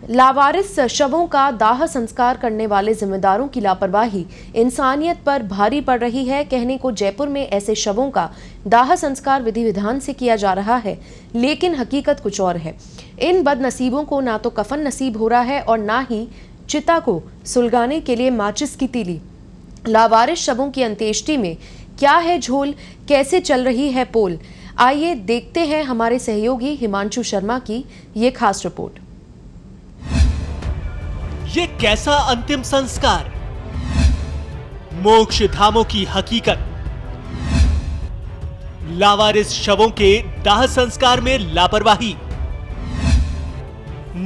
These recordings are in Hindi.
लावारिस शवों का दाह संस्कार करने वाले जिम्मेदारों की लापरवाही इंसानियत पर भारी पड़ रही है। कहने को जयपुर में ऐसे शवों का दाह संस्कार विधि विधान से किया जा रहा है, लेकिन हकीकत कुछ और है। इन बदनसीबों को ना तो कफन नसीब हो रहा है और ना ही चिता को सुलगाने के लिए माचिस की तीली। लावारिस शवों की अंत्येष्टि में क्या है झोल, कैसे चल रही है पोल, आइए देखते हैं हमारे सहयोगी हिमांशु शर्मा की ये खास रिपोर्ट। ये कैसा अंतिम संस्कार, मोक्ष धामों की हकीकत। लावारिस शवों के दाह संस्कार में लापरवाही,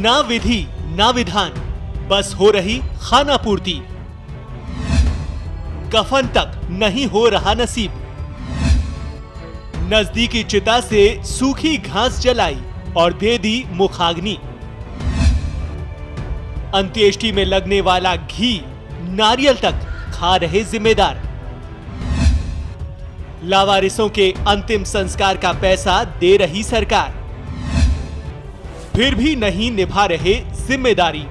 ना विधि ना विधान, बस हो रही खाना पूर्ति। कफन तक नहीं हो रहा नसीब। नजदीकी चिता से सूखी घास जलाई और दे दी मुखाग्नि। अंत्येष्टि में लगने वाला घी नारियल तक खा रहे जिम्मेदार। लावारिसों के अंतिम संस्कार का पैसा दे रही सरकार, फिर भी नहीं निभा रहे जिम्मेदारी।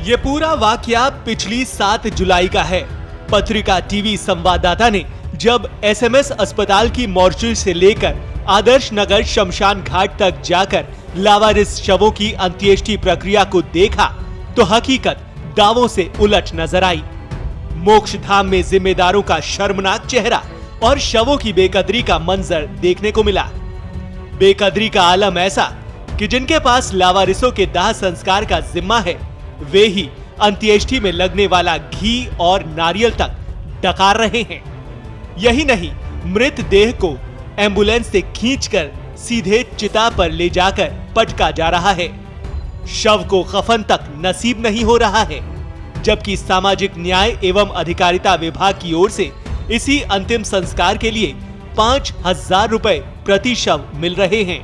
ये पूरा वाकया पिछली 7 जुलाई का है। पत्रिका टीवी संवाददाता ने जब एसएमएस अस्पताल की मोर्चरी से लेकर आदर्श नगर शमशान घाट तक जाकर लावारिस शवों की अंत्येष्टि प्रक्रिया को देखा तो हकीकत दावों से उलट नजर आई। मोक्ष धाम में जिम्मेदारों का शर्मनाक चेहरा और शवों की बेकदरी का मंजर देखने को मिला। बेकदरी का आलम ऐसा कि जिनके पास लावारिसों के दाह संस्कार का जिम्मा है, वे ही अंत्येष्टि में लगने वाला घी और नारियल तक डकार रहे हैं। यही नहीं, मृत देह को एम्बुलेंस से खींचकर सीधे चिता पर ले जाकर पटका जा रहा है। शव को कफन तक नसीब नहीं हो रहा है, जबकि सामाजिक न्याय एवं अधिकारिता विभाग की ओर से इसी अंतिम संस्कार के लिए 5,000 रुपए प्रति शव मिल रहे हैं।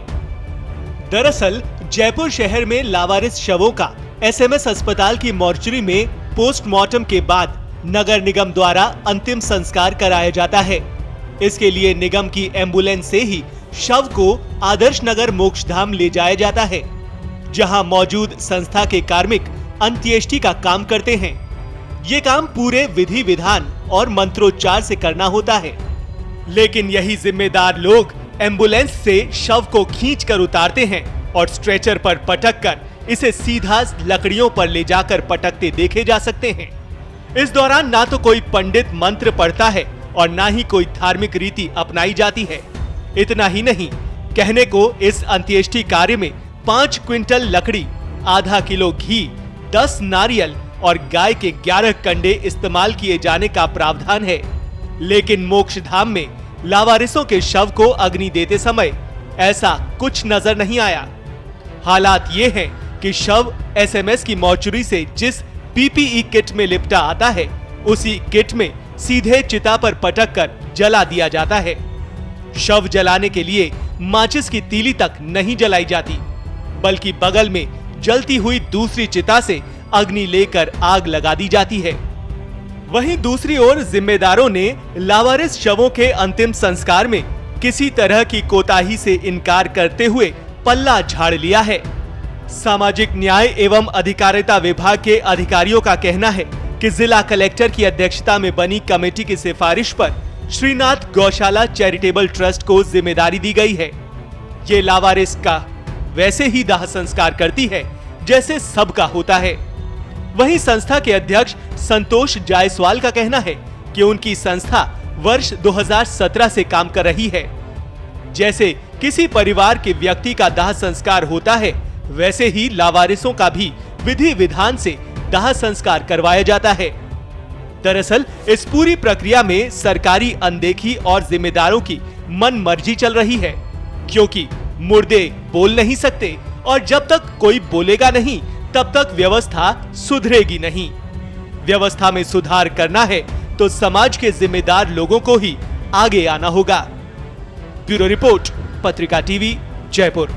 दरअसल जयपुर शहर में लावारिस शवों का एसएमएस अस्पताल की मोर्चरी में पोस्टमार्टम के बाद नगर निगम द्वारा अंतिम संस्कार कराया जाता है। इसके लिए निगम की एम्बुलेंस से ही शव को आदर्श नगर मोक्षधाम ले जाया जाता है, जहां मौजूद संस्था के कार्मिक अंत्येष्टि का काम करते हैं। ये काम पूरे विधि विधान और मंत्रोच्चार से करना होता है, लेकिन यही जिम्मेदार लोग एम्बुलेंस से शव को खींचकर उतारते हैं और स्ट्रेचर पर पटककर इसे सीधा लकड़ियों पर ले जाकर पटकते देखे जा सकते हैं। इस दौरान ना तो कोई पंडित मंत्र पढ़ता है और ना ही कोई धार्मिक रीति अपनाई जाती है। इतना ही नहीं, कहने को इस अंत्येष्टि कार्य में 5 क्विंटल लकड़ी, आधा किलो घी, 10 नारियल और गाय के 11 कंडे इस्तेमाल किए जाने का प्रावधान है। लेकिन मोक्ष धाम में लावारिसों के शव को अग्नि देते समय ऐसा कुछ नजर नहीं आया। हालात ये हैं कि शव एसएमएस की मोर्चरी से जिस पीपीई किट में लिपटा आता है, उसी किट में सीधे चिता पर पटक कर जला दिया जाता है। शव जलाने के लिए माचिस की तीली तक नहीं जलाई जाती, बल्कि बगल में जलती हुई दूसरी चिता से अग्नि लेकर आग लगा दी जाती है। वहीं दूसरी ओर जिम्मेदारों ने लावारिस शवों के अंतिम संस्कार में किसी तरह की कोताही से इनकार करते हुए पल्ला झाड़ लिया है। सामाजिक न्याय एवं अधिकारिता विभाग के अधिकारियों का कहना है कि जिला कलेक्टर की अध्यक्षता में बनी कमेटी की सिफारिश पर श्रीनाथ गौशाला चैरिटेबल ट्रस्ट को जिम्मेदारी दी गई है। ये लावारिस का वैसे ही दाह संस्कार करती है जैसे सबका होता है। वहीं संस्था के अध्यक्ष संतोष जायसवाल का कहना है कि उनकी संस्था वर्ष 2017 से काम कर रही है। जैसे किसी परिवार के व्यक्ति का दाह संस्कार होता है, वैसे ही लावारिसों का भी विधि विधान से दाह संस्कार करवाया जाता है। दरअसल इस पूरी प्रक्रिया में सरकारी अनदेखी और जिम्मेदारों की मन मर्जी चल रही है, क्योंकि मुर्दे बोल नहीं सकते और जब तक कोई बोलेगा नहीं तब तक व्यवस्था सुधरेगी नहीं। व्यवस्था में सुधार करना है तो समाज के जिम्मेदार लोगों को ही आगे आना होगा। ब्यूरो रिपोर्ट, पत्रिका टीवी, जयपुर।